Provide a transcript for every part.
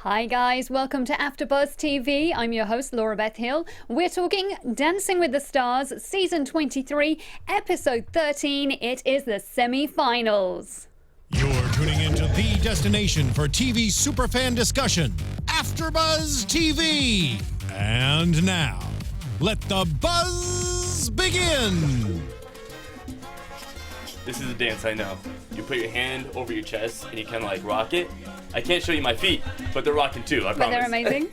Hi guys, welcome to AFTERBUZZ TV. I'm your host, LauraBeth Hill. We're talking Dancing with the Stars, Season 23, Episode 13. It is the semi-finals. You're tuning into the destination for TV superfan discussion, AFTERBUZZ TV. And now, let the buzz begin. This is a dance I know. You put your hand over your chest and you kind of like rock it. I can't show you my feet, but they're rocking too, I promise. But they're amazing.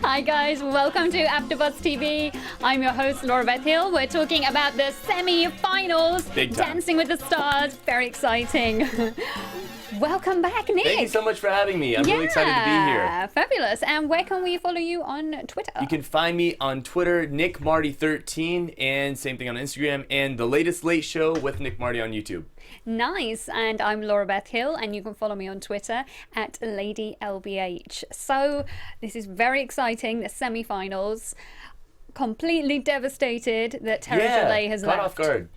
Hi guys, welcome to AFTERBUZZ TV. I'm your host, LauraBeth Hill. We're talking about the semi-finals, Big time. Dancing with the Stars. Very exciting. Welcome back, Nick. Thank you so much for having me. I'm really excited to be here. Fabulous. And where can we follow you on Twitter? You can find me on Twitter, Nick Mardi 13, and same thing on Instagram, and The Latest Late Show with Nick Mardi on YouTube. Nice. And I'm LauraBeth Hill, and you can follow me on Twitter at LadyLBH. So this is very exciting, the semi-finals. Completely devastated that Terra has caught left. off guard.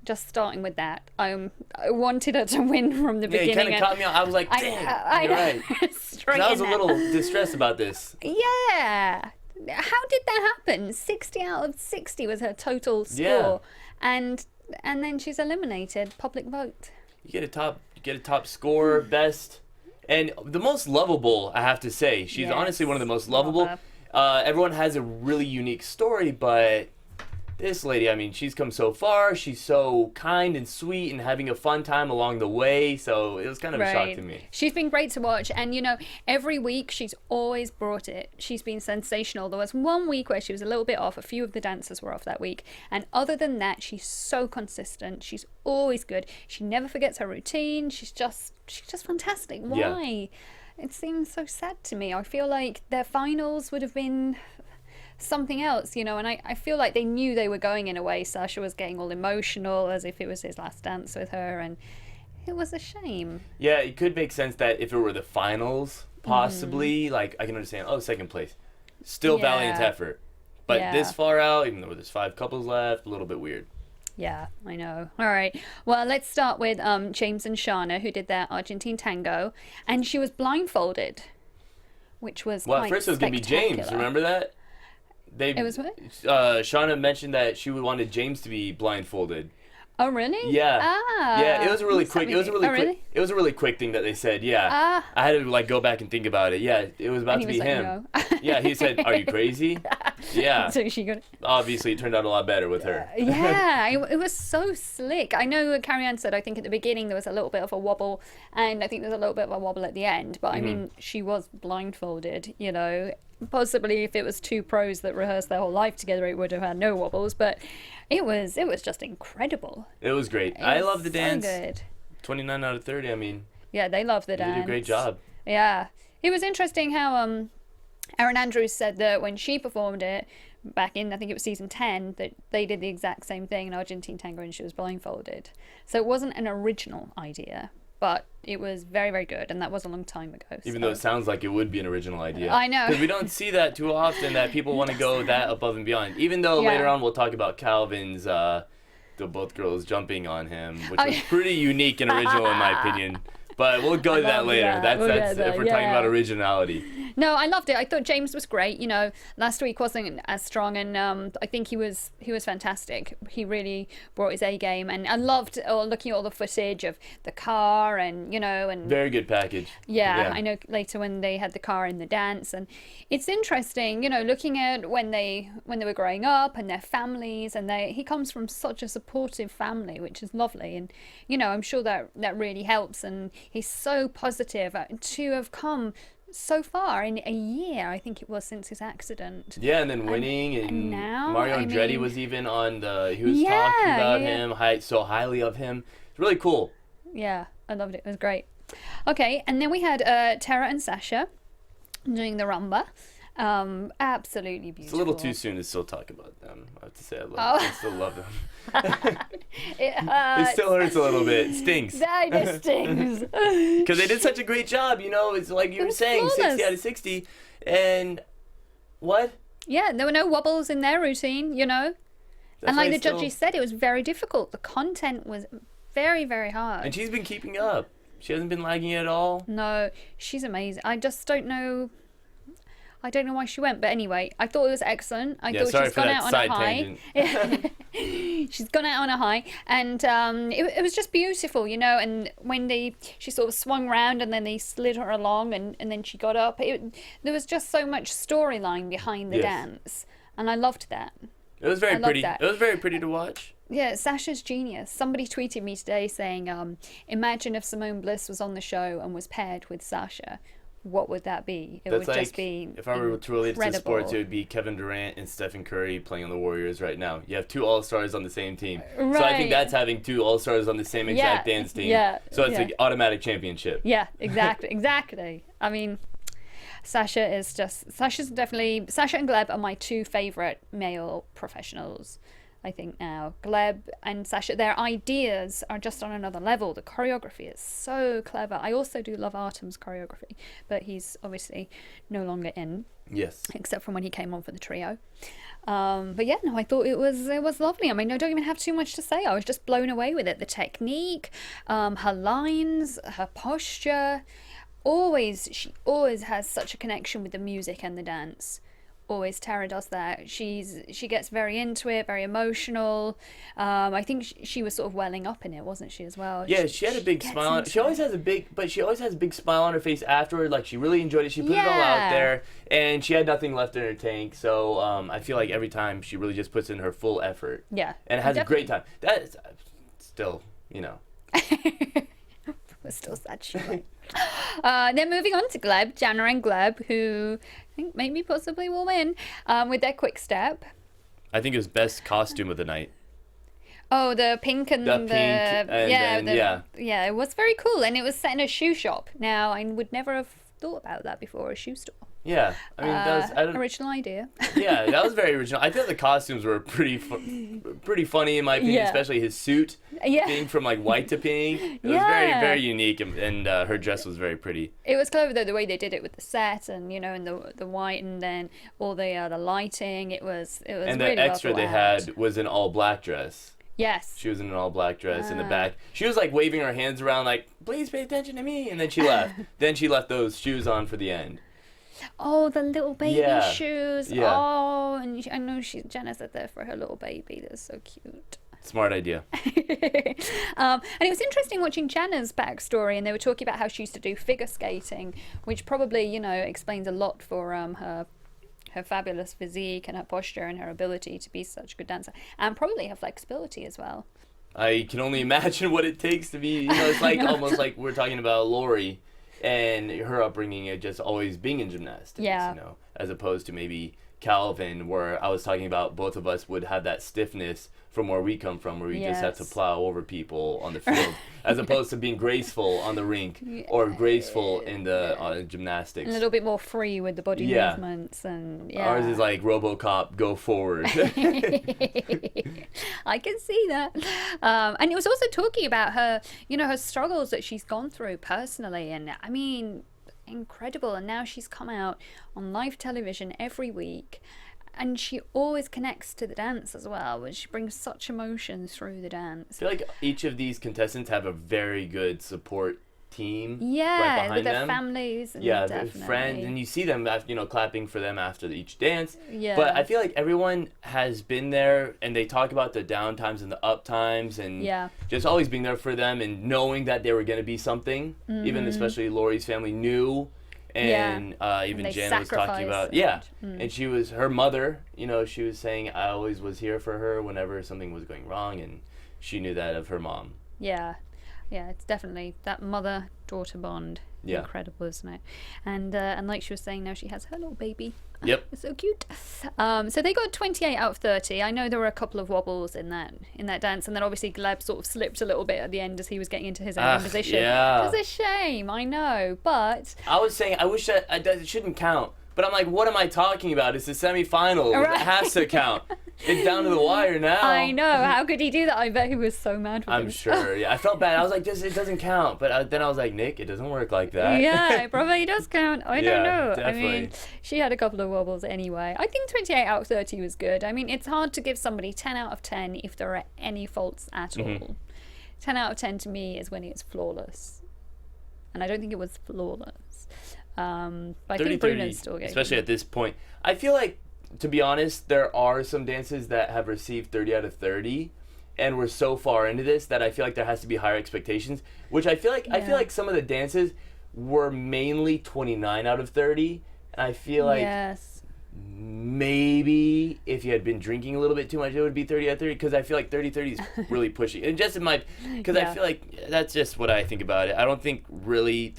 Just starting with that, I wanted her to win from the beginning. Yeah, you kind of caught me out. I was like, dang, you're right. 'Cause I was a little distressed about this. Yeah. How did that happen? 60 out of 60 was her total score. Yeah. And then she's eliminated. Public vote. You get a top score, best, and the most lovable, I have to say. She's honestly one of the most lovable. Everyone has a really unique story, but this lady, I mean, she's come so far. She's so kind and sweet and having a fun time along the way. So it was kind of a shock to me. She's been great to watch. And, you know, every week she's always brought it. She's been sensational. There was one week where she was a little bit off. A few of the dancers were off that week. And other than that, she's so consistent. She's always good. She never forgets her routine. She's just fantastic. Why? Yeah. It seems so sad to me. I feel like their finals would have been something else, you know, and I feel like they knew they were going in a way. Sasha was getting all emotional as if it was his last dance with her, and it was a shame. Yeah, it could make sense that if it were the finals, possibly, like, I can understand, second place. Still valiant effort. But this far out, even though there's 5 couples left, a little bit weird. Yeah, I know. All right. Well, let's start with James and Sharna, who did their Argentine tango, and she was blindfolded, which was quite at first it was going to be James, remember that? It was what? Sharna mentioned that she wanted James to be blindfolded. Oh, really? Yeah. Yeah, it was a really quick. It was a really quick. Really? It was a really quick thing that they said. Yeah. I had to like go back and think about it. Yeah, it was about to be him. No. Yeah, he said, "Are you crazy?" Yeah. So she got it. Obviously, it turned out a lot better with her. Yeah, it was so slick. I know Carrie Ann said, I think at the beginning there was a little bit of a wobble, and I think there's a little bit of a wobble at the end. But I mean, she was blindfolded, you know. Possibly if it was 2 pros that rehearsed their whole life together, it would have had no wobbles. But it was just incredible. It was great. I love the dance. So good. 29 out of 30. I mean. Yeah, they love the dance. They did a great job. Yeah, it was interesting how Erin Andrews said that when she performed it back in, I think it was season 10, that they did the exact same thing in Argentine tango and she was blindfolded. So it wasn't an original idea, but it was very, very good, and that was a long time ago. Even though it sounds like it would be an original idea. I know. Because we don't see that too often, that people want to go that above and beyond. Even though later on we'll talk about Calvin's, the both girls jumping on him, which was pretty unique and original in my opinion. But we'll go to that later. That's if we're talking about originality. No, I loved it. I thought James was great. You know, last week wasn't as strong, and I think he was fantastic. He really brought his A game, and I loved looking at all the footage of the car, and you know, and very good package. Yeah, I know later when they had the car in the dance, and it's interesting, you know, looking at when they were growing up and their families, and he comes from such a supportive family, which is lovely, and you know, I'm sure that really helps, and he's so positive to have come so far in a year, I think it was, since his accident. Yeah, and then winning, and now, Mario Andretti was even on he was talking about him, so highly of him. It's really cool. Yeah, I loved it. It was great. Okay, and then we had Terra and Sasha doing the rumba. Absolutely beautiful. It's a little too soon to still talk about them. I have to say, I still love them. It still hurts a little bit. It stings. It stings. Because they did such a great job, you know. It's like you were saying, flawless. 60 out of 60. And what? Yeah, there were no wobbles in their routine, you know. And like the judges said, it was very difficult. The content was very, very hard. And she's been keeping up. She hasn't been lagging at all. No, she's amazing. I just don't know. I don't know why she went, but anyway, I thought it was excellent. I thought she's gone out on a high. She's gone out on a high, and it was just beautiful, you know. And when she sort of swung round, and then they slid her along, and then she got up. There was just so much storyline behind the dance, and I loved that. It was very pretty. It was very pretty to watch. Yeah, Sasha's genius. Somebody tweeted me today saying, imagine if Simone Bliss was on the show and was paired with Sasha. What would that be? It would like, just be if I were to relate it to sports, it would be Kevin Durant and Stephen Curry playing on the Warriors right now. You have two All-Stars on the same team. Right. So I think that's having two All-Stars on the same exact dance team. Yeah. So it's an automatic championship. Yeah, exactly. I mean, Sasha and Gleb are my two favorite male professionals. I think now Gleb and Sasha, their ideas are just on another level. The choreography is so clever. I also do love Artem's choreography, but he's obviously no longer in. Yes. Except from when he came on for the trio. But yeah, no, I thought it was lovely. I mean, I don't even have too much to say. I was just blown away with it. The technique, her lines, her posture. She always has such a connection with the music and the dance. Always Terra does that. She gets very into it, very emotional. I think she was sort of welling up in it, wasn't she, as well? Yeah, she had a big smile. She always has a big smile on her face afterward. Like, she really enjoyed it. She put it all out there, and she had nothing left in her tank. So I feel like every time she really just puts in her full effort. Yeah. And has a great time. That is still, you know. We're still sad she went. Then moving on to Gleb, Jana and Gleb, who I think maybe possibly will win with their quickstep. I think it was best costume of the night. Oh, the pink and yeah, it was very cool, and it was set in a shoe shop. Now, I would never have thought about that before, a shoe store. Yeah, I mean, that was original idea. Yeah, that was very original. I thought the costumes were pretty funny in my opinion, especially his suit being from like white to pink. It was very, very unique, and her dress was very pretty. It was clever though, the way they did it with the set and and the white, and then all the lighting. It was and really the extra well they had was an all black dress. Yes. She was in an all black dress in the back. She was like waving her hands around like, please pay attention to me, and then she left. Then she left those shoes on for the end. Oh, the little baby shoes. Yeah. Oh, and I know Jana said that for her little baby. They're so cute. Smart idea. And it was interesting watching Jana's backstory, and they were talking about how she used to do figure skating, which probably, explains a lot for her fabulous physique and her posture and her ability to be such a good dancer, and probably her flexibility as well. I can only imagine what it takes to be, it's like almost like we're talking about Laurie and her upbringing of just always being in gymnastics, as opposed to maybe Calvin, where I was talking about both of us would have that stiffness from where we come from, where we just have to plow over people on the field, as opposed to being graceful on the rink or graceful in the gymnastics. A little bit more free with the body movements, and ours is like RoboCop, go forward. I can see that. And it was also talking about her, her struggles that she's gone through personally, and I mean, incredible. And now she's come out on live television every week, and she always connects to the dance as well, which she brings such emotions through the dance. I feel like each of these contestants have a very good support team right behind with their them. families and their friends, and you see them clapping for them after each dance. But I feel like everyone has been there, and they talk about the down times and the up times, and just always being there for them, and knowing that they were going to be something. Even especially Laurie's family knew, and even Jana was talking about and she was her mother, she was saying, I always was here for her whenever something was going wrong, and she knew that of her mom. It's definitely that mother-daughter bond. Incredible, isn't it? And like she was saying, now she has her little baby. Yep. It's so cute. So they got 28 out of 30. I know there were a couple of wobbles in that dance, and then obviously Gleb sort of slipped a little bit at the end as he was getting into his own position. It's a shame, I know, but I was saying I wish that it shouldn't count. But I'm like, what am I talking about? It's the semifinals. It has to count. It's down to the wire now. I know. How could he do that? I bet he was so mad with I'm sure. I felt bad. I was like, it doesn't count. But then I was like, Nick, it doesn't work like that. Yeah, it probably does count. I don't know. Definitely. I mean, she had a couple of wobbles anyway. I think 28 out of 30 was good. I mean, it's hard to give somebody 10 out of 10 if there are any faults at all. 10 out of 10 to me is when it's flawless. and I don't think it was flawless. But I 30, think Bruno's still getting, especially at this point. I feel like, to be honest, there are some dances that have received 30 out of 30, and we're so far into this that I feel like there has to be higher expectations. Which I feel like some of the dances were mainly 29 out of 30, and I feel like maybe if you had been drinking a little bit too much, it would be 30 out of 30, because I feel like 30-30 is really pushing. And just in my, because I feel like that's just what I think about it. I don't think really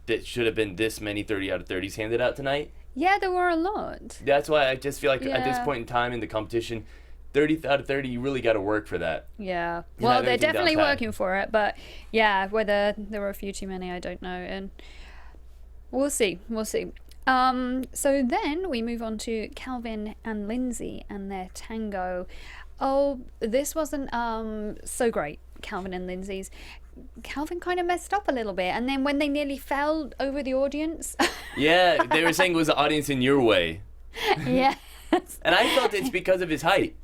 that should have been this many 30 out of 30s handed out tonight. Yeah, there were a lot. That's why I just feel like at this point in time in the competition, 30 out of 30, you really got to work for that. Yeah. Well, they're definitely working for it, but yeah, whether there were a few too many, I don't know. And we'll see. So then we move on to Calvin and Lindsay and their tango. Oh, this wasn't so great, Calvin and Lindsay's. Calvin kind of messed up a little bit, and then when they nearly fell over the audience. Yeah, they were saying it was the audience in your way. Yes. And I felt it's because of his height.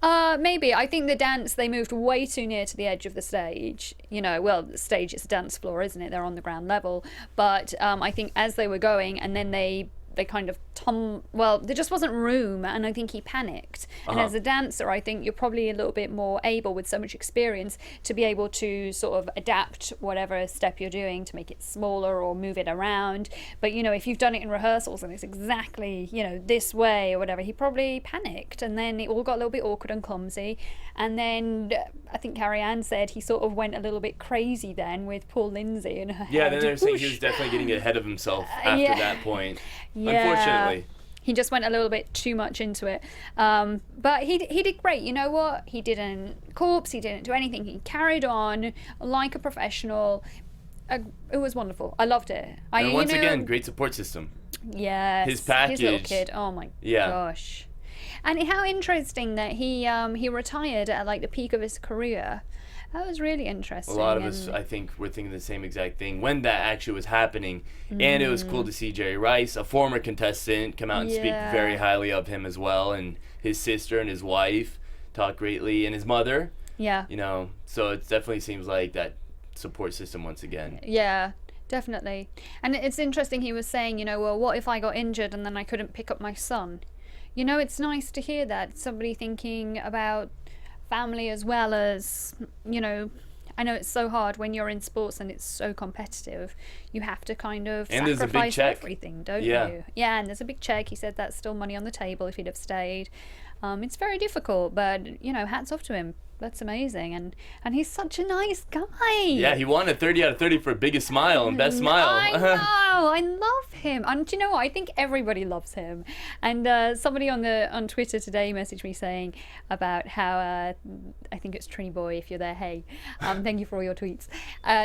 Maybe. I think the dance, they moved way too near to the edge of the stage. The stage is a dance floor, isn't it? They're on the ground level. But I think as they were going, and then they kind of there just wasn't room, and I think he panicked. And as a dancer, I think you're probably a little bit more able, with so much experience, to be able to sort of adapt whatever step you're doing to make it smaller or move it around. But if you've done it in rehearsals and it's exactly this way or whatever, he probably panicked, and then it all got a little bit awkward and clumsy. And then I think Carrie Ann said he sort of went a little bit crazy then with poor Lindsay and her head. Yeah, then they're saying he was definitely getting ahead of himself after that point. Yeah. Unfortunately. He just went a little bit too much into it. But he did great. You know what? He didn't corpse. He didn't do anything. He carried on like a professional. It was wonderful. I loved it. And once again, great support system. Yes. His package. His little kid. Oh my gosh. And how interesting that he retired at like the peak of his career. That was really interesting. A lot of us, I think, were thinking the same exact thing when that actually was happening. And it was cool to see Jerry Rice, a former contestant, come out and speak very highly of him as well, and his sister and his wife talk greatly, and his mother. Yeah. So it definitely seems like that support system once again. Yeah. Definitely. And it's interesting, he was saying, well, what if I got injured and then I couldn't pick up my son? It's nice to hear that, somebody thinking about family as well as, I know it's so hard when you're in sports and it's so competitive. You have to kind of sacrifice everything, don't you? Yeah, and there's a big check. He said that's still money on the table if he'd have stayed. It's very difficult, but, hats off to him. That's amazing. And he's such a nice guy. Yeah, he won a 30 out of 30 for biggest smile and best smile. I know. I love him. And do you know what? I think everybody loves him. And somebody on Twitter today messaged me saying about how, I think it's Trini Boy, if you're there, hey, thank you for all your tweets,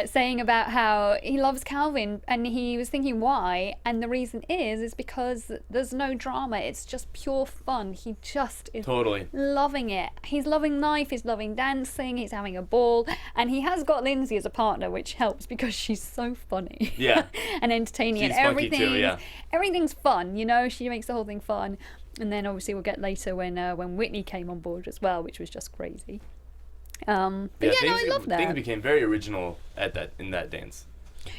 saying about how he loves Calvin, and he was thinking why, and the reason is because there's no drama. It's just pure fun. He just is loving it. He's loving life. He's loving dancing. He's having a ball, and he has got Lindsay as a partner, which helps because she's so funny. Yeah. And entertaining. She's and everything. Funky too, yeah. Everything's fun, She makes the whole thing fun. And then obviously we'll get later when Whitney came on board as well, which was just crazy. I love that. Things became very original in that dance.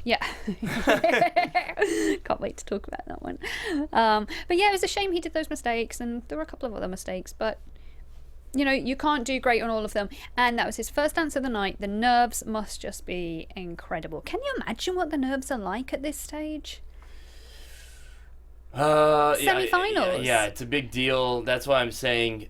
Yeah. Can't wait to talk about that one. But yeah, it was a shame he did those mistakes, and there were a couple of other mistakes, but you can't do great on all of them. And that was his first dance of the night. The nerves must just be incredible. Can you imagine what the nerves are like at this stage? Semi-finals. Yeah, it's a big deal. That's why I'm saying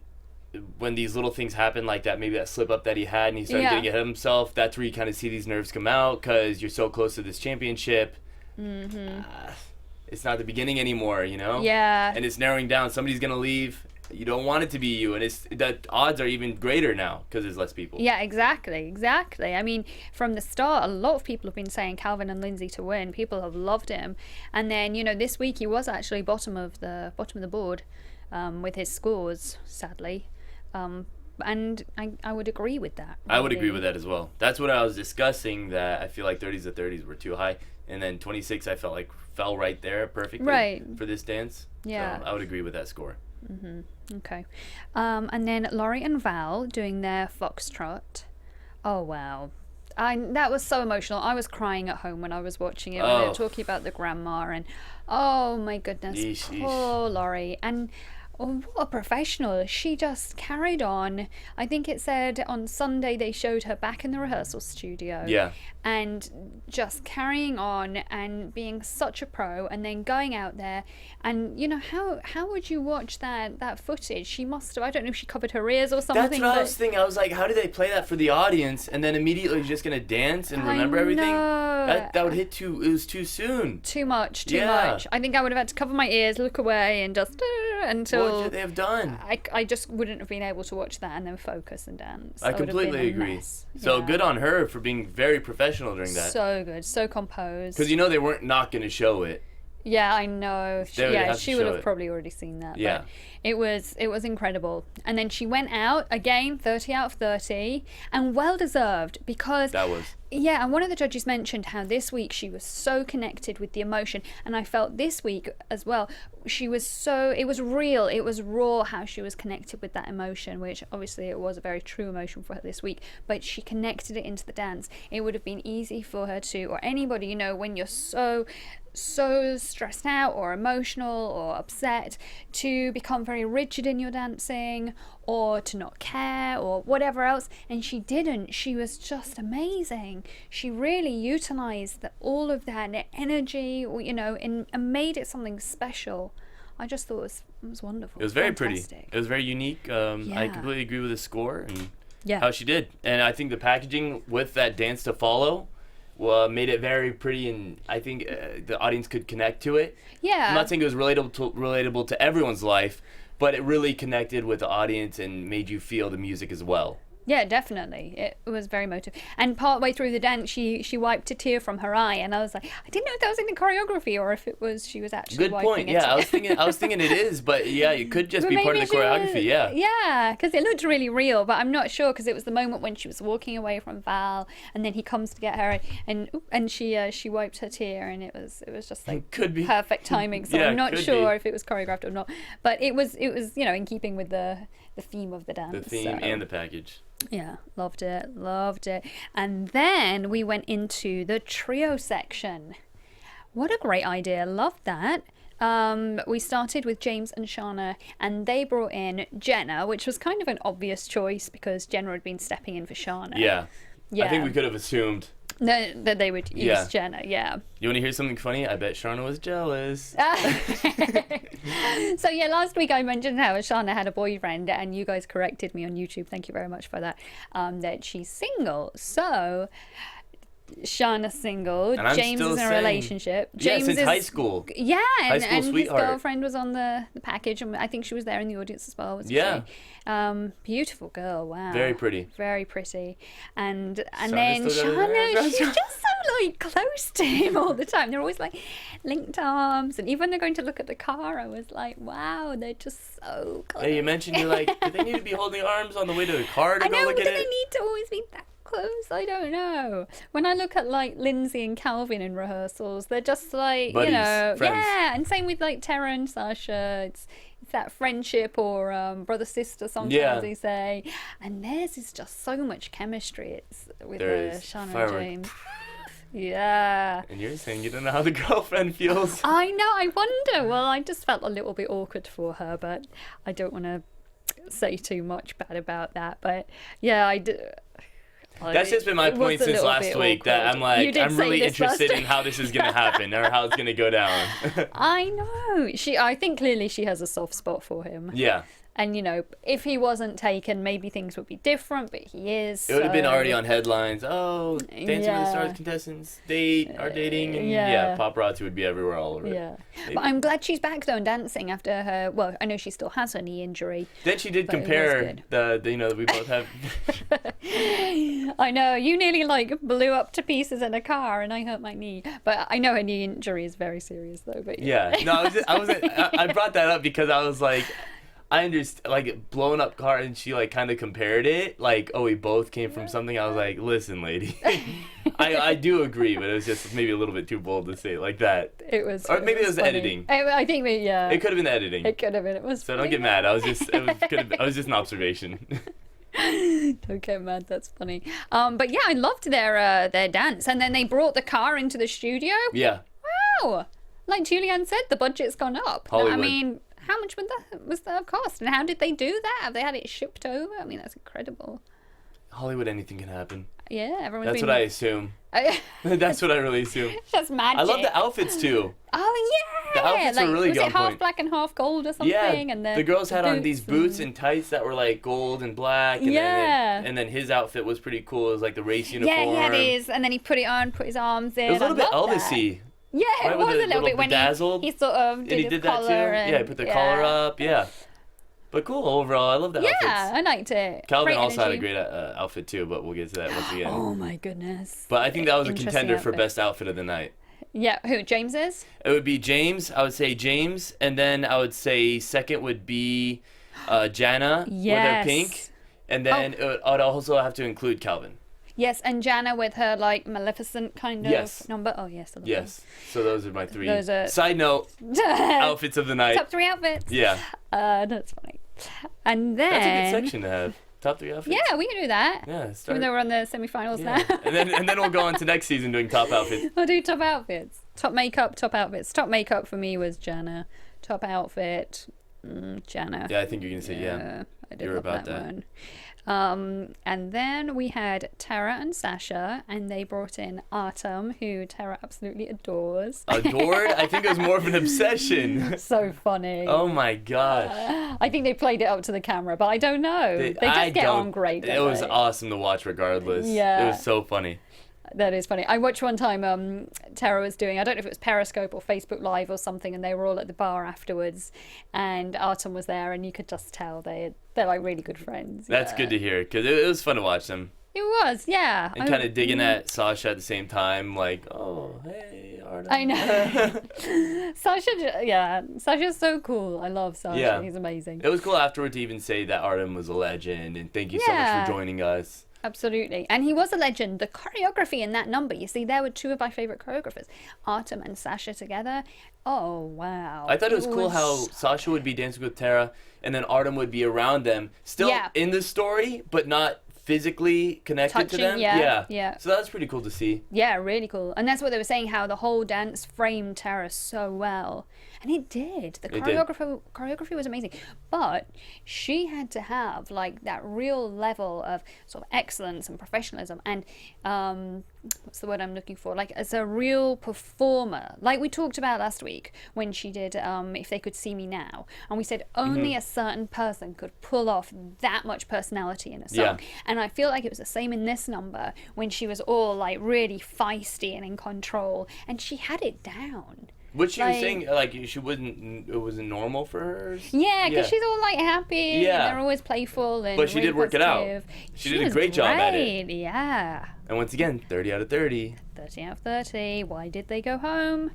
when these little things happen like that, maybe that slip up that he had and he started getting ahead of himself, that's where you kind of see these nerves come out because you're so close to this championship. It's not the beginning anymore, Yeah. And it's narrowing down. Somebody's going to leave. You don't want it to be you, and the odds are even greater now because there's less people. Yeah, exactly. I mean, from the start, a lot of people have been saying Calvin and Lindsay to win. People have loved him, and then this week he was actually bottom of the board with his scores, sadly. And I would agree with that. Really. I would agree with that as well. That's what I was discussing. That I feel like 30s to 30s were too high, and then 26 I felt like fell right there perfectly for this dance. Yeah, so I would agree with that score. Okay. And then Laurie and Val doing their foxtrot. Oh wow. that was so emotional. I was crying at home when I was watching it. When they were talking about the grandma, and oh my goodness, poor Laurie. And what a professional. She just carried on. I think it said on Sunday they showed her back in the rehearsal studio. Yeah. And just carrying on and being such a pro, and then going out there. And you know, how would you watch that footage? She must have, I don't know if she covered her ears or something. That's what I was thinking. I was like, how do they play that for the audience and then immediately you're just gonna dance and remember everything? That would hit it was too soon. Too much. I think I would have had to cover my ears, look away, and just until what should they have done? I just wouldn't have been able to watch that and then focus and dance. I completely agree. So good on her for being very professional during that. So good, so composed. Because they weren't not going to show it. Yeah, I know. She would have probably already seen that. Yeah. But it was incredible. And then she went out again, 30 out of 30, and well deserved, because that was. Yeah, and one of the judges mentioned how this week she was so connected with the emotion, and I felt this week as well, it was real, it was raw how she was connected with that emotion, which obviously it was a very true emotion for her this week, but she connected it into the dance. It would have been easy for her to, or anybody, when you're so stressed out or emotional or upset, to become very rigid in your dancing or to not care or whatever else, and she didn't. She was just amazing. She really utilized all of that energy, and made it something special. I just thought it was wonderful. It was very pretty. It was very unique. I completely agree with the score and how she did, and I think the packaging with that dance to follow made it very pretty, and I think the audience could connect to it. Yeah. I'm not saying it was relatable to everyone's life, but it really connected with the audience and made you feel the music as well. Yeah, definitely. It was very motivating. And partway through the dance, she wiped a tear from her eye, and I was like, I didn't know if that was in the choreography or if she was actually Good point. wiping Yeah, I was thinking it is, but yeah, it could just be part of the choreography. Yeah. Yeah, because it looked really real, but I'm not sure, because it was the moment when she was walking away from Val, and then he comes to get her, and she wiped her tear, and it was just like could be perfect timing. So I'm not sure if it was choreographed or not, but it was in keeping with the theme of the dance. The theme and the package. Yeah, loved it. And then we went into the trio section. What a great idea. Loved that. We started with James and Sharna, and they brought in Jana, which was kind of an obvious choice because Jana had been stepping in for Sharna. Yeah. I think we could have assumed that they would use Jana. Yeah. You want to hear something funny? I bet Sharna was jealous. So last week I mentioned how Sharna had a boyfriend, and you guys corrected me on YouTube. Thank you very much for that. That she's single. So Sharna's single. And James is in a relationship. James since high school. Yeah, and his sweetheart. girlfriend was on the package, and I think she was there in the audience as well, wasn't she? Beautiful girl. Wow. Very pretty. Very pretty. And Sharna's then Sharna, she's just so close to him all the time. They're always linked arms, and even when they're going to look at the car, I was like, wow, they're just so close. Hey, you mentioned you're like, do they need to be holding arms on the way to the car to go look at it? Do they need to always be that close? I don't know. When I look at Lindsay and Calvin in rehearsals, they're just buddies, friends. Yeah, and same with Terra and Sasha. It's that friendship or brother sister sometimes they say, and theirs is just so much chemistry. It's with Sharna and James. Yeah. And you're saying you don't know how the girlfriend feels. I know. I wonder. Well, I just felt a little bit awkward for her, but I don't want to say too much bad about that. But yeah, I do. That's just been my point since last week, that I'm I'm really interested in how this is going to happen or how it's going to go down. I know. I think clearly she has a soft spot for him. Yeah. And, if he wasn't taken, maybe things would be different, but he is. It would have been already on headlines. Oh, Dancing with the Stars contestants are dating. And paparazzi would be everywhere all over it. Yeah. Maybe. But I'm glad she's back, though, and dancing after her. Well, I know she still has her knee injury. Then she did compare that we both have. I know. You nearly, blew up to pieces in a car, and I hurt my knee. But I know her knee injury is very serious, though. But yeah. No, I brought that up because I was like, I understand, blowing up car, and she kind of compared it, we both came from something. I was like, listen, lady, I do agree, but it was just maybe a little bit too bold to say it like that. It was, or maybe it was funny. Editing. I think it could have been the editing. It could have been. It was. So don't get mad. I was just an observation. Don't get mad, that's funny. But yeah, I loved their dance. And then they brought the car into the studio. Yeah. Wow. Like Julianne said, the budget's gone up. Hollywood. I mean, how much was that cost? And how did they do that? Have they had it shipped over? I mean, that's incredible. Hollywood, anything can happen. Yeah, everyone's That's what I assume. That's what I really assume. That's magic. I love the outfits too. Oh yeah. The outfits like, were really was on it half point. black and half gold or something? Yeah, And the girls had on these boots and and tights that were like gold and black. And Yeah. and then his outfit was pretty cool. It was like the race uniform. Yeah, it is. And then he put it on, put his arms in. It was a little bit I love that. Elvis-y. Yeah, Right, it with was the a little bit when bedazzled. he sort of And did he his did that too. collar. And, Yeah, he put the collar up. Yeah. But cool overall. I love the outfits. Yeah, I liked it. Calvin Great also had a energy. great outfit too, but we'll get to that once again. Oh my goodness. But I think that was a Interesting contender for outfit. best outfit of the night. Yeah, who, James is? It would be James. I would say James, and then I would say second would be Jana with her Yes. pink, and then I'd also have to include Calvin. Yes, and Jana with her, like, Maleficent kind of Yes. number. Oh, yes. I love Yes. So those are my three. Those are- Side note, that. outfits of the night. Top 3 outfits. Yeah. That's funny. And then... That's a good section to have. Top 3 outfits. Yeah, we can do that. Yeah, start. Even though we're on the semi-finals Yeah. now. and then we'll go on to next season doing top outfits. We'll do top outfits. Top makeup, top outfits. Top makeup for me was Jana. Top outfit, Jana. Yeah, I think you're gonna say yeah. I did You're love about that that. one. And then we had Terra and Sasha, and they brought in Artem, who Terra absolutely adores. Adored? I think it was more of an obsession. So funny. Oh my gosh. I think they played it up to the camera, but I don't know. They just get on great. It don't was they? awesome to watch regardless. Yeah. It was so funny. That is funny. I watched one time Terra was doing, I don't know if it was Periscope or Facebook Live or something, and they were all at the bar afterwards, and Artem was there, and you could just tell they're like really good friends. That's yeah. good to hear, because it was fun to watch them. It was, yeah. And kind of digging at Sasha at the same time, like, oh, hey, Artem. I know. Sasha's so cool. I love Sasha. Yeah. He's amazing. It was cool afterward to even say that Artem was a legend, and thank you so much Yeah. for joining us. Absolutely. And he was a legend. The choreography in that number, you see, there were 2 of my favorite choreographers, Artem and Sasha together. Oh, wow. I thought it was cool how Sasha would be dancing with Terra, and then Artem would be around them, still Yeah. in the story, but not physically connected to Touching, them. yeah. So that's pretty cool to see. Yeah, really cool. And that's what they were saying, how the whole dance framed Terra so well. And it did. The It did. choreography was amazing. But she had to have like that real level of sort of excellence and professionalism and what's the word I'm looking for? Like as a real performer. Like we talked about last week when she did If They Could See Me Now. And we said only a certain person could pull off that much personality in a song. Yeah. And I feel like it was the same in this number when she was all like really feisty and in control, and she had it down. What she was Like- saying, like, it wasn't normal for her? Yeah, because she's all like happy. Yeah. And they're always playful and But she really did work it out. positive. She did a was great job at it. great, Yeah. And once again, 30 out of 30. 30 out of 30. Why did they go home?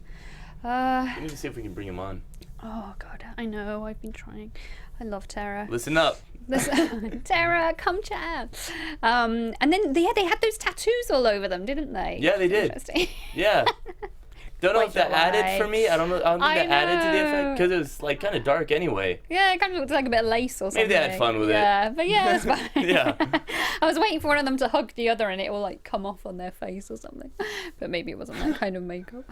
We need to see if we can bring him on. Oh God, I know. I've been trying. I love Terra. Listen up. Terra, come chat. And then they had those tattoos all over them, didn't they? Yeah, they did. Interesting. Yeah. Don't know Quite if that sure added why. for me. I don't know. I don't think I that added to the effect know. because it was like kind of dark anyway. Yeah, it kind of looks like a bit of lace or something. Maybe they had fun with it. Yeah, but yeah, it's fine. Yeah. I was waiting for one of them to hug the other and it will like come off on their face or something. But maybe it wasn't that kind of makeup.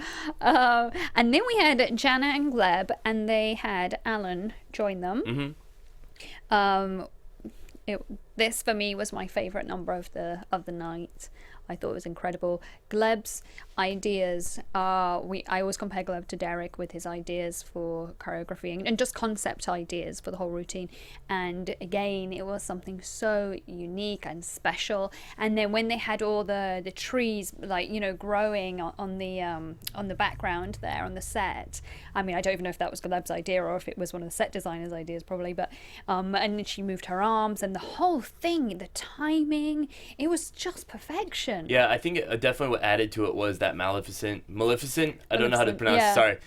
And then we had Jana and Gleb, and they had Alan join them. This for me was my favorite number of the night. I thought it was incredible. Gleb's ideas are, I always compare Gleb to Derek with his ideas for choreography and just concept ideas for the whole routine. And again, it was something so unique and special. And then when they had all the trees, like, you know, growing on the background there on the set. I mean, I don't even know if that was Gleb's idea or if it was one of the set designer's ideas, probably. But and then she moved her arms and the whole thing, the timing, it was just perfection. Yeah, I think definitely what added to it was that Maleficent, I don't know how to Maleficent, pronounce yeah. it, sorry,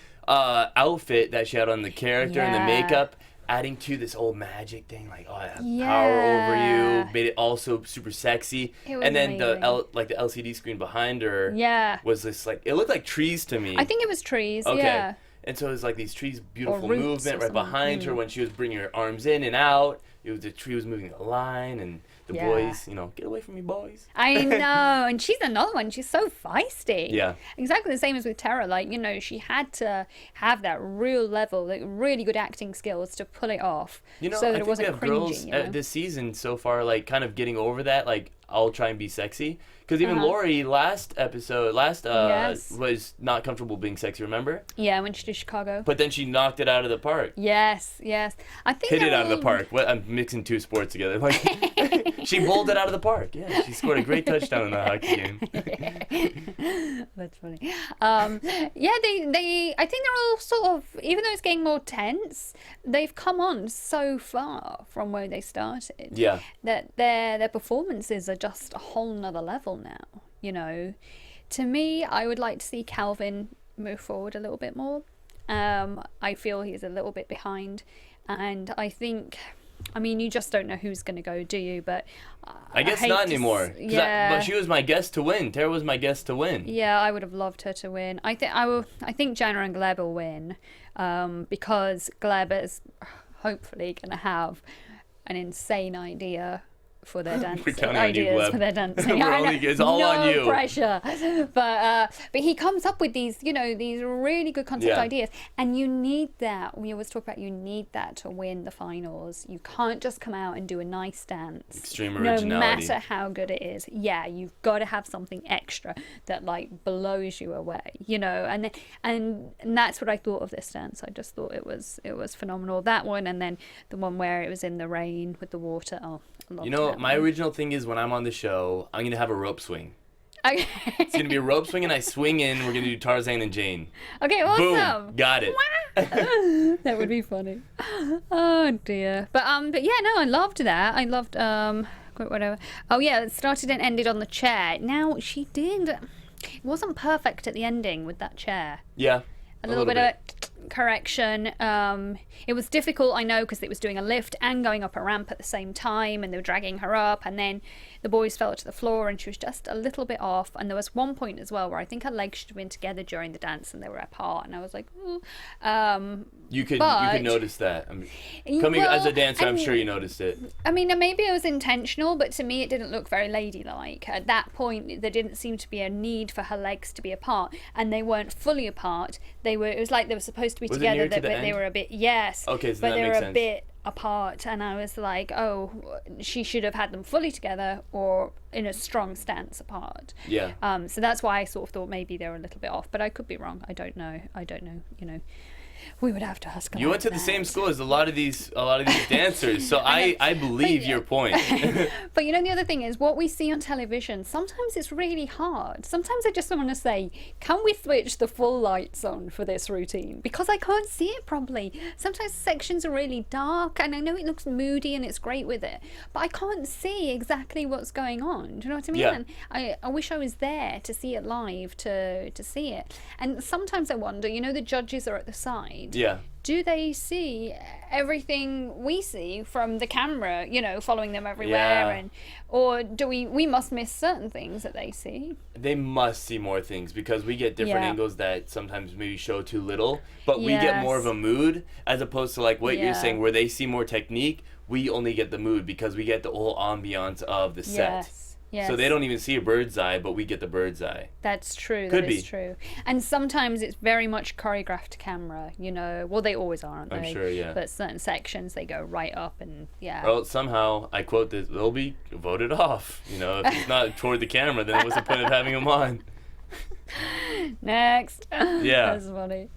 outfit that she had on the character and the Yeah. makeup, adding to this old magic thing, like, oh, I have power Yeah. over you, made it also super sexy. It was and then amazing. the LCD screen behind her Yeah. was this, like, it looked like trees to me. I think it was trees, Okay. yeah. And so it was like these trees, beautiful roots movement or right behind something. her when she was bringing her arms in and out. It was the tree was moving a line, and The boys, you know, get away from me, boys. I know, and she's another one. She's so feisty. Yeah. Exactly the same as with Terra. Like, you know, she had to have that real level, like really good acting skills to pull it off. You know, so that I it think wasn't we have cringy, girls you know? this season so far, like, kind of getting over that, like, I'll try and be sexy. Because even Laurie last Yes. was not comfortable being sexy, remember? Yeah, when she did Chicago. But then she knocked it out of the park. Yes. I think Hit it they're out of the all- park. What? I'm mixing two sports together. Like, she bowled it out of the park. Yeah, she scored a great touchdown in that hockey game. That's funny. Yeah, they. I think they're all sort of, even though it's getting more tense, they've come on so far from where they started. Yeah. That their performances are just a whole nother level now. You know, to me, I would like to see Calvin move forward a little bit more. I feel he's a little bit behind, and I think. I mean, you just don't know who's going to go, do you? But I guess hate not to anymore. Yeah. But she was my guess to win. Tara was my guess to win. Yeah, I would have loved her to win. I think Jana and Gleb will win, because Gleb is hopefully going to have an insane idea for their dancing. We're counting on you, Gleb. For their dancing. We're I know, only- it's all no on you. pressure. But he comes up with these, you know, these really good concept Yeah. ideas, and you need that. We always talk about you need that to win the finals. You can't just come out and do a nice dance. Extreme No originality. matter how good it is. Yeah, you've got to have something extra that like blows you away, you know. And that's what I thought of this dance. I just thought it was phenomenal. That one, and then the one where it was in the rain with the water. Oh, I loved You know, that my one. original thing is when I'm on the show, I'm going to have a rope swing. Okay. It's going to be a rope swing and I swing in. We're going to do Tarzan and Jane. Okay, awesome. Boom. Got it. That would be funny. Oh dear. But yeah, no, I loved that. I loved whatever. Oh yeah, it started and ended on the chair. Now she did. It wasn't perfect at the ending with that chair. Yeah. A little bit of correction. It was difficult, I know, because it was doing a lift and going up a ramp at the same time, and they were dragging her up, and then the boys fell to the floor and she was just a little bit off. And there was one point as well where I think her legs should have been together during the dance and they were apart, and I was like, ooh. You could but- notice that. I mean, coming as a dancer, I'm sure you noticed it. I mean, maybe it was intentional, but to me it didn't look very ladylike. At that point, there didn't seem to be a need for her legs to be apart, and they weren't fully apart. It was like they were supposed to be Was it together, near to but the they end? were a bit, yes. Okay, so but that they makes were a sense. bit apart, and I was like, oh, she should have had them fully together or in a strong stance apart. Yeah. So that's why I sort of thought maybe they were a little bit off, but I could be wrong. I don't know. You know, we would have to ask. You went to the same school as a lot of these dancers, so I believe your point. But you know, the other thing is what we see on television, sometimes it's really hard. Sometimes I just want to say, can we switch the full lights on for this routine? Because I can't see it properly. Sometimes sections are really dark, and I know it looks moody and it's great with it, but I can't see exactly what's going on. Do you know what I mean? Yeah. And I wish I was there to see it live, to see it. And sometimes I wonder, you know, the judges are at the side. Yeah. Do they see everything we see from the camera, you know, following them everywhere? Yeah. Or do we must miss certain things that they see? They must see more things because we get different Yeah. angles that sometimes maybe show too little, but we get more of Yes. a mood as opposed to like what you're Yeah. saying where they see more technique. We only get the mood because we get the whole ambiance of the set. Yes. Yes. So they don't even see a bird's eye, but we get the bird's eye. That's true. Could That is be. true. And sometimes it's very much choreographed camera, you know. Well, they always are, aren't I'm they? sure, yeah. But certain sections, they go right up and, yeah. Well, somehow, I quote this, they'll be voted off. You know, if it's not toward the camera, then what's the point of having them on? Next. Yeah. That's funny.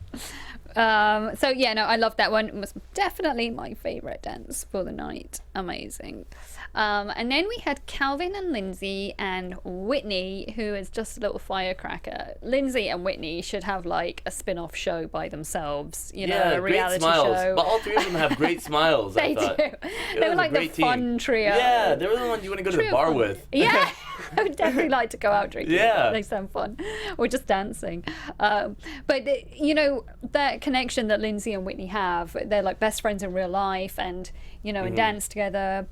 So yeah, no, I loved that one. It was definitely my favorite dance for the night. Amazing. And then we had Calvin and Lindsay and Whitney, who is just a little firecracker. Lindsay and Whitney should have like a spin-off show by themselves, you know, Yeah, a great reality smiles. show. But all three of them have great smiles, They I thought. do. It They was were a like the great team. fun trio. Yeah, they were the ones you want to go to the Trio bar fun. with. Yeah, I would definitely like to go out drinking. Yeah. They sound fun. Or just dancing. But, you know, that connection that Lindsay and Whitney have, they're like best friends in real life and, you know, and dance together.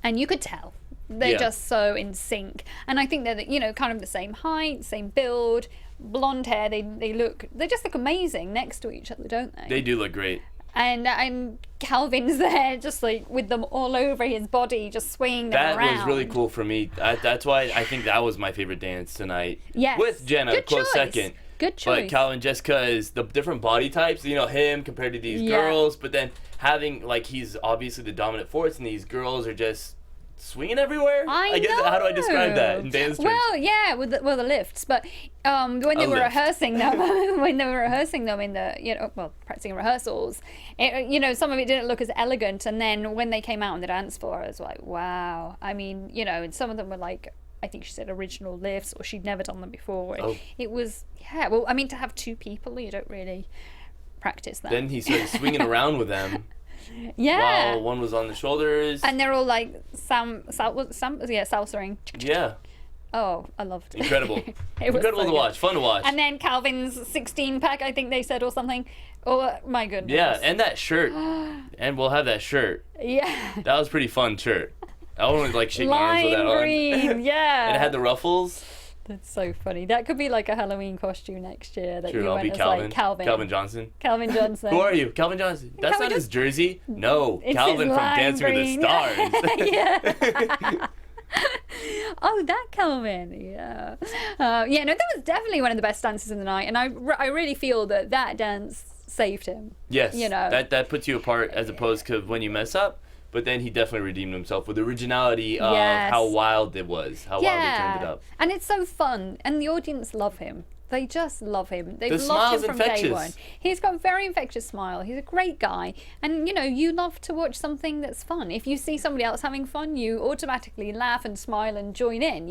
And you could tell. They're Yeah. just so in sync. And I think they're, you know, kind of the same height, same build, blonde hair. They just look amazing next to each other, don't they? They do look great. And Calvin's there just like with them all over his body, just swinging them around. That was really cool for me. That's why I think that was my favorite dance tonight. Yes. With Jana, Good close choice. second. Good choice. But Calvin, just because the different body types, you know, him compared to these girls, but then having, like, he's obviously the dominant force, and these girls are just swinging everywhere. I guess, how do I describe that in dance terms? Well, yeah, with the lifts, but when they were rehearsing them, in the practicing rehearsals, some of it didn't look as elegant, and then when they came out on the dance floor, I was like, wow. I mean, and some of them were like, I think she said original lifts, or she'd never done them before. It was, well, I mean, to have two people, you don't really practice that. Then he started swinging around with them. Yeah. While one was on the shoulders. And they're all like salsering. Yeah. Oh, I loved it. Incredible. It was Incredible to watch. Fun to watch. And then Calvin's 16-pack, I think they said, or something. Oh, my goodness. Yeah, and that shirt. And we'll have that shirt. Yeah. That was a pretty fun shirt. I want to like shake my arms with that on. Green, yeah. And it had the ruffles. That's so funny. That could be like a Halloween costume next year. That Sure, you I'll went be as Calvin. Like Calvin. Calvin Johnson. Calvin Johnson. Who are you? Calvin Johnson. That's Calvin not his jersey. No, It's Calvin his from lime Dancing green. with the Stars. Yeah. Oh, that Calvin. Yeah. No, that was definitely one of the best dances of the night, and I really feel that dance saved him. Yes. You know. That puts you apart as opposed to when you mess up. But then he definitely redeemed himself with the originality of how wild it was, how wild he turned it up. And it's so fun, and the audience love him. They just love him. They've The loved him smile's from day infectious. one. He's got a very infectious smile. He's a great guy. And, you love to watch something that's fun. If you see somebody else having fun, you automatically laugh and smile and join in,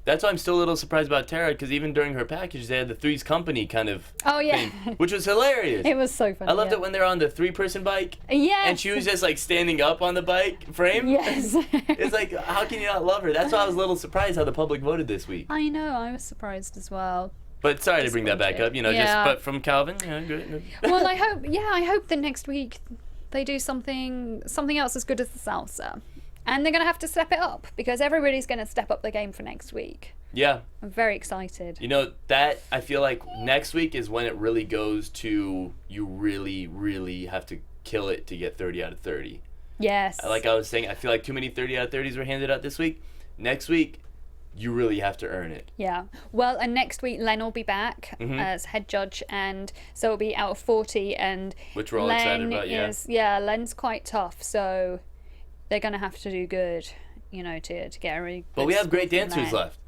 That's why I'm still a little surprised about Terra, because even during her package, they had the Three's Company kind of thing, which was hilarious. It was so funny. I loved it when they were on the 3-person bike. Yes. And she was just like standing up on the bike frame. Yes. It's like, how can you not love her? That's why I was a little surprised how the public voted this week. I know, I was surprised as well. But sorry to bring that back up, but from Calvin, good. Well, I hope that next week they do something else as good as the salsa. And they're going to have to step it up, because everybody's going to step up their game for next week. Yeah. I'm very excited. That I feel like next week is when it really goes to, you really, really have to kill it to get 30 out of 30. Yes. Like I was saying, I feel like too many 30 out of 30s were handed out this week. Next week, you really have to earn it. Yeah. Well, and next week Len will be back as head judge, and so it'll be out of 40, and which we're all excited about, Len's quite tough, so they're going to have to do good, to get a really good But we have great score from dancers Len. left.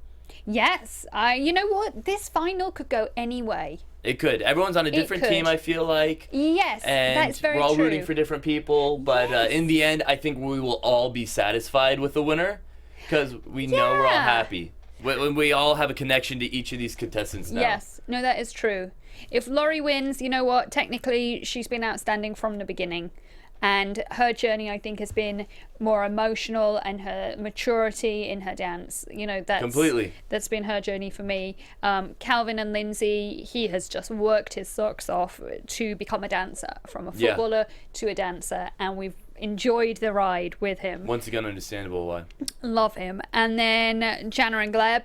Yes. You know what? This final could go any way. It could. Everyone's on a different team, I feel like. Yes, and that's very true. we're all rooting for different people, but in the end, I think we will all be satisfied with the winner, because we know we're all happy. When we all have a connection to each of these contestants now. Yes. No, that is true. If Laurie wins, you know what? Technically, she's been outstanding from the beginning. And her journey, I think, has been more emotional, and her maturity in her dance. That's been her journey for me. Calvin and Lindsay, he has just worked his socks off to become a dancer, from a footballer to a dancer, and we've enjoyed the ride with him. Once again, understandable why. Love him. And then Jana and Gleb,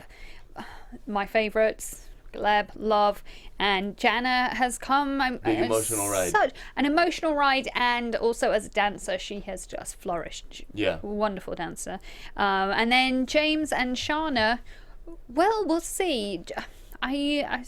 my favourites. Gleb, love, and Jana has come. Big emotional ride. Such an emotional ride, and also as a dancer, she has just flourished. Yeah. Wonderful dancer. And then James and Sharna, well, we'll see. I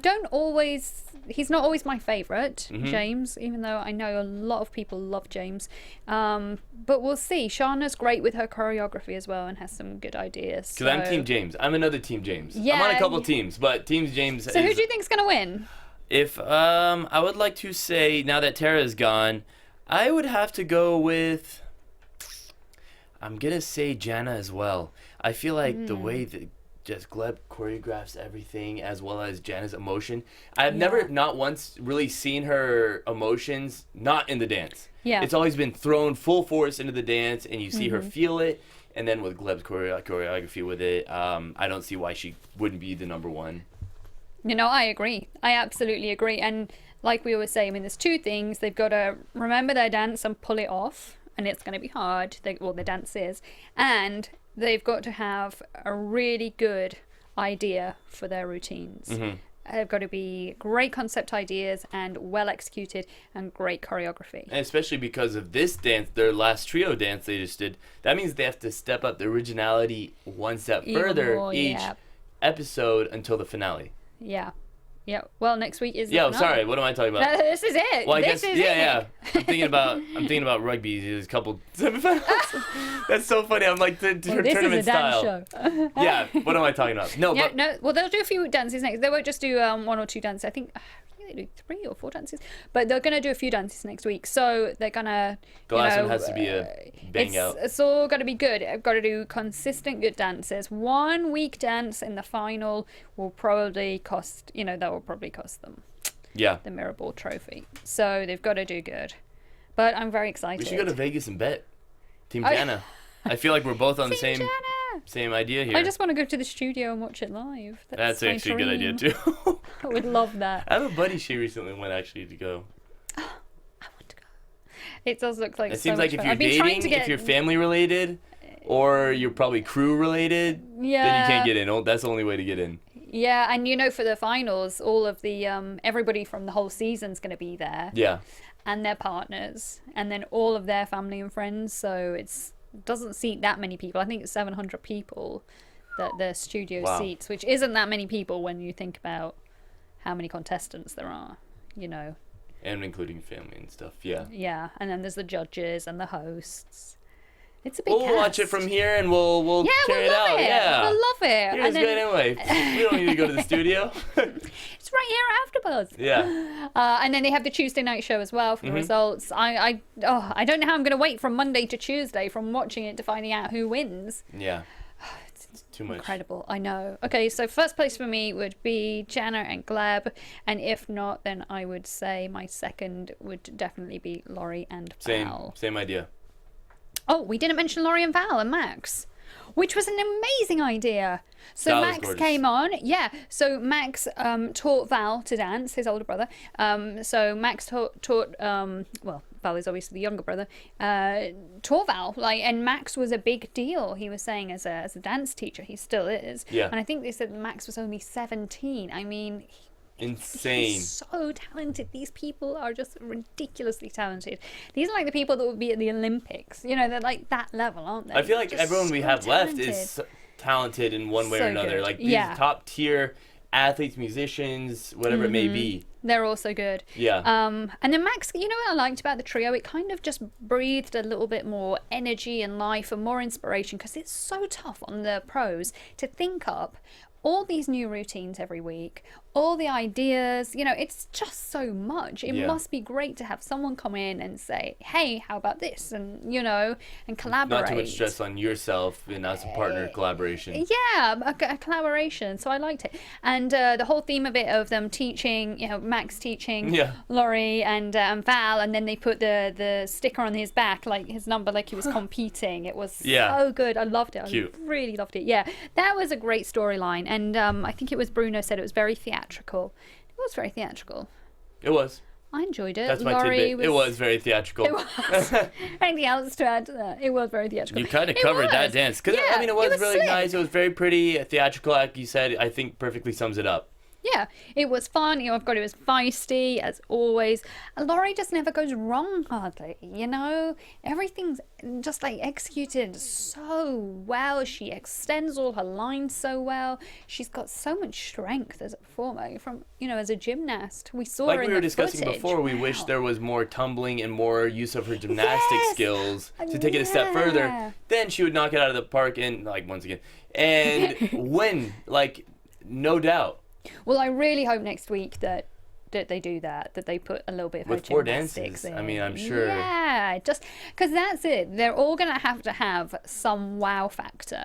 don't always. He's not always my favourite, James, even though I know a lot of people love James. But we'll see. Sharna's great with her choreography as well, and has some good ideas. Because I'm Team James. I'm another Team James. Yeah. I'm on a couple teams, but Team James. So who do you think's gonna win? If I would like to say, now that Terra's gone, I would have to go with. I'm gonna say Jana as well. I feel like the way that just Gleb choreographs everything, as well as Jana's emotion. I've never, not once, really seen her emotions not in the dance. Yeah. It's always been thrown full force into the dance, and you see her feel it. And then with Gleb's choreography with it, I don't see why she wouldn't be the number one. I agree. I absolutely agree. And like we always say, there's two things. They've got to remember their dance and pull it off, and it's going to be hard. The dance is. And they've got to have a really good idea for their routines. have got to be great concept ideas and well executed and great choreography. And especially because of this dance, their last trio dance they just did, that means they have to step up the originality one step further more, each episode until the finale. Yeah. Yeah. Well, next week is the Yeah, finale. sorry. What am I talking about? This is it. Well, I this guess is yeah. it. I'm thinking about rugby. There's a couple semifinals. That's so funny. I'm like This tournament is a style. dance show. Yeah. What am I talking about? No, Yeah, but no. Well, they'll do a few dances next. They won't just do 1 or 2 dances. I think they do 3 or 4 dances, but they're gonna do a few dances next week. So they're gonna. the last one has to be a bang out. It's all got to be good. I've got to do consistent good dances. 1 week dance in the final will probably cost. That will probably cost them. Yeah. The Mirror Ball trophy. So they've got to do good. But I'm very excited. We should go to Vegas and bet. Team Jana. I feel like we're both on the Team same Jana! idea here. I just want to go to the studio and watch it live. That's my actually a good idea dream. too. I would love that. I have a buddy. She recently went actually to go. I want to go. It does look like It so seems much like if fun. you're I've been trying dating, to get... if you're family related, or you're probably crew related, then you can't get in. That's the only way to get in. Yeah, and for the finals, all of the everybody from the whole season's going to be there. Yeah. And their partners, and then all of their family and friends. So it doesn't seat that many people. I think it's 700 people that the studio seats, which isn't that many people when you think about how many contestants there are. And including family and stuff. Yeah. Yeah, and then there's the judges and the hosts. It's a big We'll cast. watch it from here and we'll carry we'll it out. love it. Yeah. We'll love it. Here's good anyway. We don't need to go to the studio. It's right here at AFTERBUZZ. Yeah. And then they have the Tuesday night show as well for the results. I don't know how I'm going to wait from Monday to Tuesday from watching it to finding out who wins. Yeah. It's too much. Incredible, I know. Okay, so first place for me would be Jana and Gleb, and if not, then I would say my second would definitely be Laurie and Val. Same idea. Oh, we didn't mention Laurie and Val and Max, which was an amazing idea. So Val was Max gorgeous. came on. Yeah. So Max taught Val to dance, his older brother. So Max taught Val is obviously the younger brother, taught Val, and Max was a big deal, he was saying, as a dance teacher. He still is. Yeah. And I think they said Max was only 17. I mean, Insane. he's so talented. These people are just ridiculously talented. These are like the people that would be at the Olympics. They're like that level, aren't they? I feel like Just everyone we so have left talented. is talented in one way or So another. good. Like these Yeah. top tier athletes, musicians, whatever it may be. They're all so good. Yeah. And then Max, what I liked about the trio? It kind of just breathed a little bit more energy and life and more inspiration, because it's so tough on the pros to think up all these new routines every week, all the ideas, it's just so much. It must be great to have someone come in and say, hey, how about this? And, and collaborate. Not too much stress on yourself and as a partner collaboration. Yeah, a collaboration. So I liked it. And the whole theme of it, of them teaching, Max teaching Laurie and Val, and then they put the sticker on his back, like his number, like he was competing. It was so good. I loved it. Cute. I really loved it. Yeah, that was a great storyline. And I think it was Bruno said it was very theatrical. It was very theatrical. It was. I enjoyed it. That's my Laurie tidbit. It was very theatrical. It was. Anything else to add to that? It was very theatrical. You kind of covered that dance. Because, Yeah, it was really slick. nice. It was very pretty. Theatrical, like you said, I think perfectly sums it up. Yeah, it was fun. It was feisty as always. And Laurie just never goes wrong hardly. Everything's just executed so well. She extends all her lines so well. She's got so much strength as a performer, from as a gymnast. We saw her Like in we were the discussing footage. before, we wish there was more tumbling and more use of her gymnastic skills to take it a step further. Then she would knock it out of the park and, once again, and win, no doubt. Well, I really hope next week that they do that they put a little bit of her With 4 gymnastics dances, in. I'm sure. Yeah, just because that's it. They're all going to have some wow factor.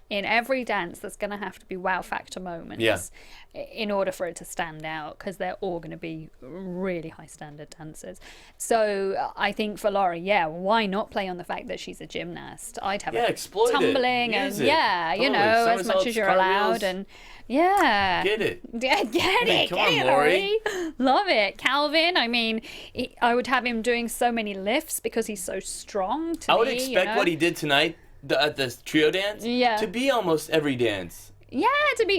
In every dance, there's going to have to be wow factor moments in order for it to stand out, because they're all going to be really high standard dancers. So I think for Laurie, why not play on the fact that she's a gymnast? I'd have her exploit it. tumbling Use and it. as much Somersaults, as you're cartwheels. allowed, and get it. Come on, Laurie. Love it. Calvin, I would have him doing so many lifts because he's so strong. I would expect what he did tonight at the trio dance to be almost every dance. Yeah,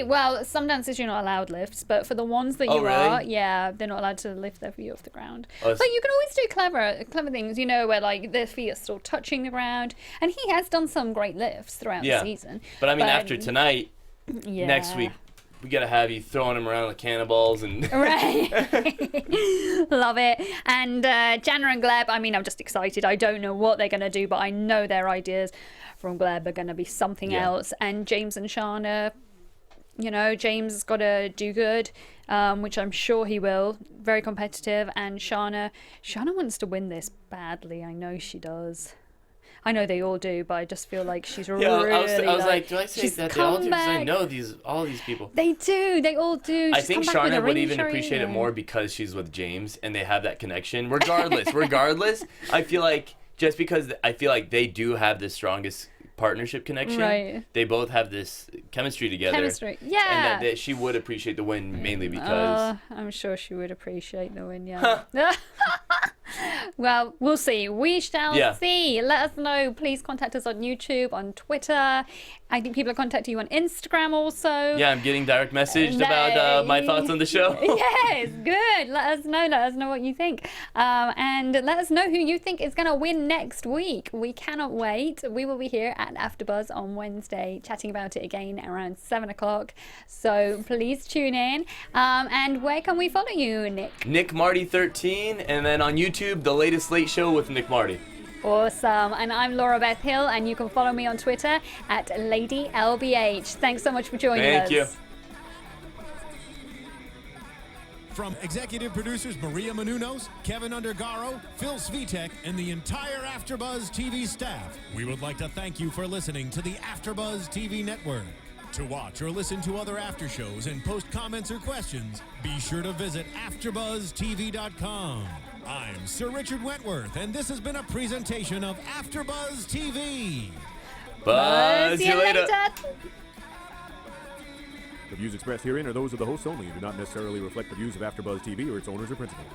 well, some dancers you're not allowed lifts, but for the ones that you really? are, yeah, they're not allowed to lift their feet off the ground. Oh, but you can always do clever things, you know, where like their feet are still touching the ground. And he has done some great lifts throughout the season. But I mean, after tonight, yeah. next week, we gotta have you throwing him around like cannonballs and. Right. Love it. And Jana and Gleb, I mean, I'm just excited. I don't know what they're going to do, but I know their ideas from Gleb are going to be something else. And James and Sharna, you know, James has got to do good, which I'm sure he will. Very competitive. And Sharna wants to win this badly. I know she does. I know they all do, but I just feel like she's really. I was like, do I say she's that? They all do. 'Cause I back. know all these people. They do. They all do. I She's think come back with a Sharna would ring even show, appreciate you it know. more because she's with James and they have that connection. Regardless, I feel like just because I feel like they do have the strongest partnership connection. Right. They both have this chemistry together. Yeah. And that she would appreciate the win mainly because. I'm sure she would appreciate the win, yeah. Well, we'll see. We shall see. Let us know. Please contact us on YouTube, on Twitter. I think people are contacting you on Instagram also. Yeah, I'm getting direct messaged about my thoughts on the show. Yes, good. Let us know. Let us know what you think. And let us know who you think is going to win next week. We cannot wait. We will be here at AfterBuzz on Wednesday chatting about it again around 7 o'clock. So please tune in. And where can we follow you, Nick? Nick Mardi 13, and then on YouTube, The Latest Late Show with Nick Mardi. Awesome. And I'm LauraBeth Hill, and you can follow me on Twitter at LadyLBH. Thanks so much for joining us. Thank you. From executive producers Maria Menounos, Kevin Undergaro, Phil Svitek, and the entire AfterBuzz TV staff, we would like to thank you for listening to the AfterBuzz TV network. To watch or listen to other after shows and post comments or questions, be sure to visit AfterBuzzTV.com. I'm Sir Richard Wentworth, and this has been a presentation of AfterBuzz TV. Buzz you later. The views expressed herein are those of the hosts only and do not necessarily reflect the views of AfterBuzz TV or its owners or principals.